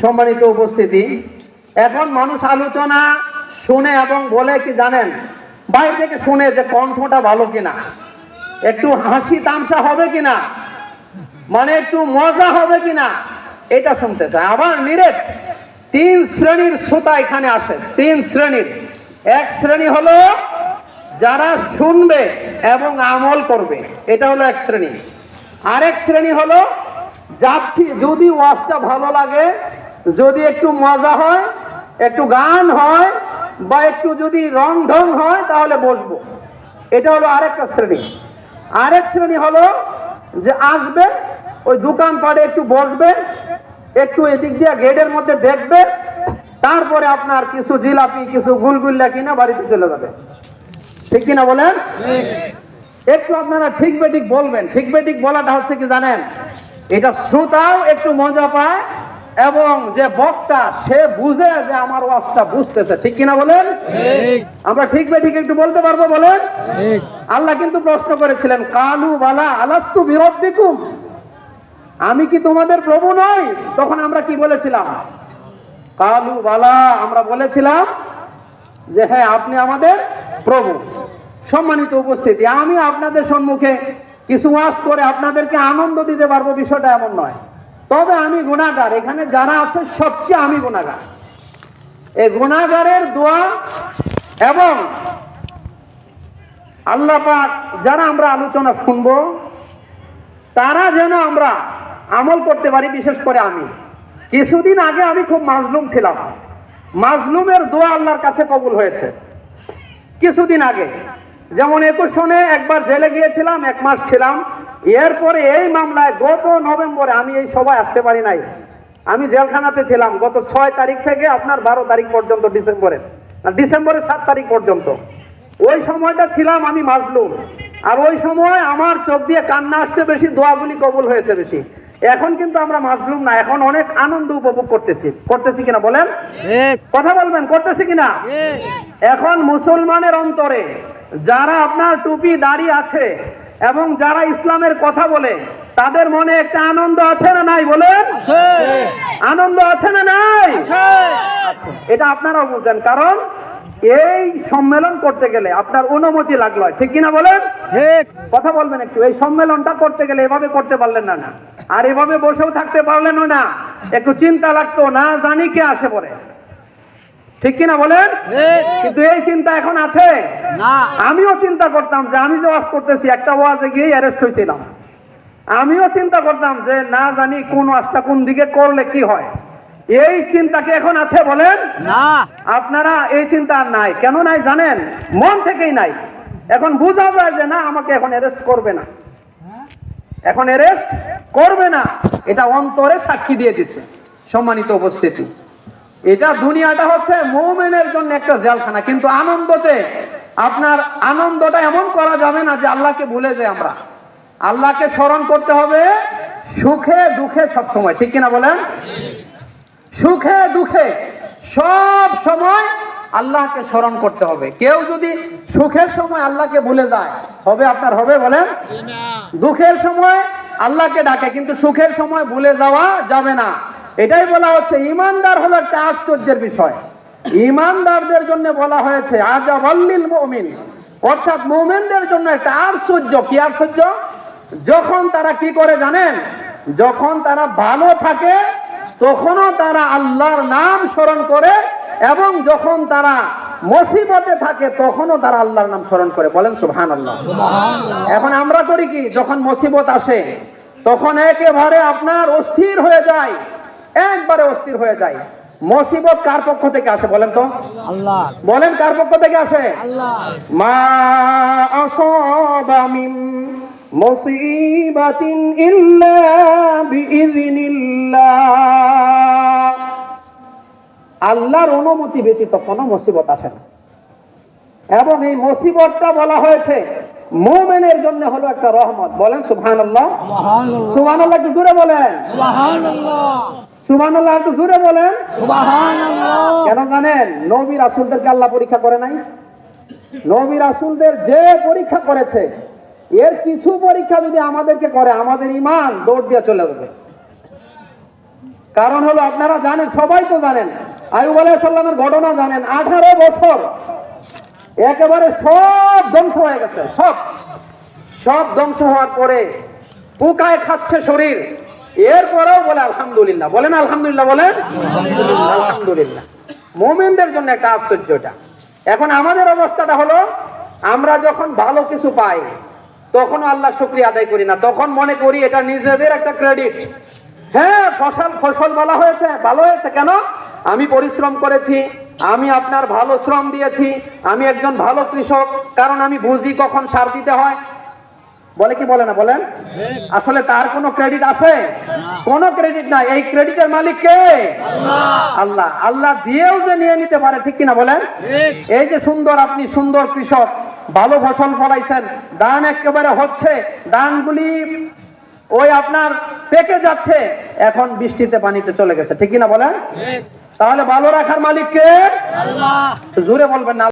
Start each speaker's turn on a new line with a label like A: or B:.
A: সম্মানিত উপস্থিতি, এখন মানুষ আলোচনা শুনে এবং বলে কি জানেন, বাইরে থেকে শুনে যে কণ্ঠটা ভালো কিনা, একটু হাসি তামসা হবে কিনা, মানে একটু মজা হবে কিনা, এটা শুনতে চায়। আবার নিরেট তিন শ্রেণীর শ্রোতা এখানে আসে, তিন শ্রেণীর। এক শ্রেণী হলো যারা শুনবে এবং আমল করবে, এটা হলো এক শ্রেণী। আরেক শ্রেণী হলো যাচ্ছি, যদি ওয়াজটা ভালো লাগে, যদি একটু মজা হয়, একটু গান হয়, বা একটু যদি রং ঢং হয়, তাহলে বসবো। এটা হলো আরেকটা শ্রেণী। আরেক শ্রেণী হলো যে আসবে, ওই দোকানপাটে একটু বসবে, একটু এদিক দিয়ে গেটের মধ্যে দেখবে, তারপরে আপনার কিছু জিলাপি কিছু গুলগুল্লা কিনা বাড়িতে চলে যাবে। ঠিক কিনা বলেন? একটু আপনারা ঠিক বেঠিক বলবেন। ঠিক বেঠিক বলাটা হচ্ছে কি জানেন, এটা শ্রোতাও একটু মজা পায় এবং যে বক্তা সে বুঝে যে আমার ওয়াজটা বুঝতেছে। ঠিক কিনা বলেন? আমরা ঠিক বেঠিক একটু বলতে পারবো বলেন? আল্লাহ কিন্তু প্রশ্ন করেছিলেন, কালু বালা আলাস্তু বিরব্বিকুম, আমি কি তোমাদের প্রভু নই? তখন আমরা কি বলেছিলাম? কালু বালা, আমরা বলেছিলাম যে হ্যাঁ, আপনি আমাদের প্রভু। সম্মানিত উপস্থিতি, আমি আপনাদের সম্মুখে কিছু ওয়াজ করে আপনাদেরকে আনন্দ দিতে পারবো, বিষয়টা এমন নয়। তবে আমি গুনাহগার, এখানে যারা আছে সবচেয়ে আমি গুনাহগার। এই গুনাহগারের দোয়া এবং আল্লাহ পাক যারা আমরা আলোচনা শুনবো, তারা যেন আমরা আমল করতে পারি। বিশেষ করে আমি কিছুদিন আগে আমি খুব মাজলুম ছিলাম, মাজলুমের দোয়া আল্লাহর কাছে কবুল হয়েছে কিছুদিন আগে। যেমন 21 সনে একবার জেলে গিয়েছিলাম, 1 মাস ছিলাম। এরপরে এই মামলায় গত নভেম্বরে আমি এই সভায় আসতে পারি নাই, আমি জেলখানাতে ছিলাম গত 6 তারিখ থেকে আপনার 12 তারিখ পর্যন্ত, ডিসেম্বরের 7 তারিখ পর্যন্ত। ওই সময়টা ছিলাম আমি মাজলুম, আর ওই সময় আমার চোখ দিয়ে কান্না আসছে বেশি, দোয়াগুলি কবুল হয়েছে বেশি। এখন কিন্তু আমরা মাজলুম না, এখন অনেক আনন্দ উপভোগ করতেছি কিনা বলেন? কথা বলবেন, করতেছি কিনা? এখন মুসলমানের অন্তরে যারা আপনার টুপি দাড়ি আছে এবং যারা ইসলামের কথা বলে, তাদের মনে একটা আনন্দ আছে না নাই বলেন? আনন্দ আছে না নাই? এটা আপনারাও বুঝেন, কারণ এই সম্মেলন করতে গেলে আপনার অনুমতি লাগলো। ঠিক কিনা বলেন? কথা বলবেন একটু। এই সম্মেলনটা করতে গেলে এভাবে করতে পারলেন না, আর এভাবে বসেও থাকতে পারলেন না, একটু চিন্তা লাগতো, না জানি কে আসে পড়ে। ঠিক কিনা বলেন? কিন্তু এই চিন্তা এখন আছে না। আমিও চিন্তা করতাম যে আমি যে ওয়াজ করতেছি, একটা ওয়াজে গিয়ে অ্যারেস্ট হয়েছিলাম। আমিও চিন্তা করতাম যে না জানি কোন ওয়াজটা কোন দিকে করলে কি হয়। এই চিন্তা কি এখন আছে বলেন? না। আপনারা এই চিন্তা আর নাই। কেন নাই জানেন? মন থেকেই নাই। এখন বোঝা যায় যে না, আমাকে এখন অ্যারেস্ট করবে না, এখন অ্যারেস্ট করবে না, এটা অন্তরে সাক্ষী দিয়ে দিচ্ছে। সম্মানিত উপস্থিতি, এটা দুনিয়াটা হচ্ছে মুমিনের জন্য একটা জেলখানা, কিন্তু আনন্দতে আপনার আনন্দটা এমন করা যাবে না যে আল্লাহকে ভুলে যায়। আমরা আল্লাহকে স্মরণ করতে হবে সুখে দুঃখে সব সময়। ঠিক কিনা বলেন? সুখে দুঃখে সব সময় আল্লাহকে স্মরণ করতে হবে। কেউ যদি সুখের সময় আল্লাহকে ভুলে যায়, হবে আপনার? হবে বলেন? দুঃখের সময় আল্লাহকে ডাকে, কিন্তু সুখের সময় ভুলে যাওয়া যাবে না। এটাই বলা হচ্ছে ঈমানদার হলো একটা আশ্চর্যের বিষয়। ঈমানদারদের জন্য বলা হয়েছে আজাবাল্লিল মুমিন, অর্থাৎ মুমিনদের জন্য একটা আশ্চর্য। কি আশ্চর্য? যখন তারা কি করে জানেন? যখন তারা ভালো থাকে তখনও তারা আল্লাহর নাম স্মরণ করে, এবং যখন তারা মুসিবতে থাকে তখনও তারা আল্লাহর নাম স্মরণ করে। বলেন সুবহানাল্লাহ। এখন আমরা করি কি? যখন মুসিবত আসে তখন একেবারে আপনার অস্থির হয়ে যায়, একবারে অস্থির হয়ে যায়। মুসিবত কার পক্ষ থেকে আসে বলেন তো? আল্লাহ। বলেন কার পক্ষ থেকে আসে? আল্লাহ। মা আসাবা মিন মুসিবাতিন ইল্লা বিইযনিল্লাহ, আল্লাহর অনুমতি ব্যতীত কোনো মুসিবত আসে না। এবং এই মুসিবতটা বলা হয়েছে মুমিনের জন্য হলো একটা রহমত। বলেন সুবহানাল্লাহ। সুবহানাল্লাহ একটু জোরে বলেন। সুবহানাল্লাহ। সুবহানাল্লাহ একটু জোরে বলেন। সুবহানাল্লাহ। কেন জানেন? নবী রাসূলদেরকে আল্লাহ পরীক্ষা করে নাই? নবী রাসূলদের যে পরীক্ষা করেছে, এর কিছু পরীক্ষা যদি আমাদেরকে করে, আমাদের ঈমান দৌড় দিয়ে চলে যাবে। কারণ হলো আপনারা জানেন, সবাই তো জানেন, আইয়ুব আলাইহিস সালামের ঘটনা জানেন। 18 বছর একেবারে সব ধ্বংস হয়ে গেছে, সব ধ্বংস হওয়ার পরে পোকায় খাচ্ছে শরীর, এরপরেও বলে আলহামদুলিল্লাহ। বলেন আলহামদুলিল্লাহ, বলেন আলহামদুলিল্লাহ। মুমিনদের জন্য একটা আশ্চর্য এটা। এখন আমাদের অবস্থাটা হলো, আমরা যখন ভালো কিছু পাই তখন আল্লাহ শুকরিয়া আদায় করি না, তখন মনে করি এটা নিজেদের একটা ক্রেডিট। হ্যাঁ, ফসল ভালো হয়েছে কেন? আমি পরিশ্রম করেছি, আমি আপনার ভালো শ্রম দিয়েছি, আমি একজন ভালো কৃষক, কারণ আমি বুঝি কখন সার দিতে হয়। বলে কি বলে না বলেন? আসলে তার কোনো ক্রেডিট আছে? কোনো ক্রেডিট নাই। এই ক্রেডিটের মালিক কে? আল্লাহ। আল্লাহ দিয়েও যে নিয়ে নিতে পারে, ঠিক কিনা বলেন? এই যে আপনি সুন্দর কৃষক, ভালো ফসল ফলাইছেন, ধান একেবারে হচ্ছে, ধানগুলি ওই আপনার পেকে যাচ্ছে, এখন বৃষ্টিতে পানিতে চলে গেছে, ঠিক কিনা বলেন? তাহলে ভালো রাখার মালিক কে? আল্লাহ। জোরে বলবেন না।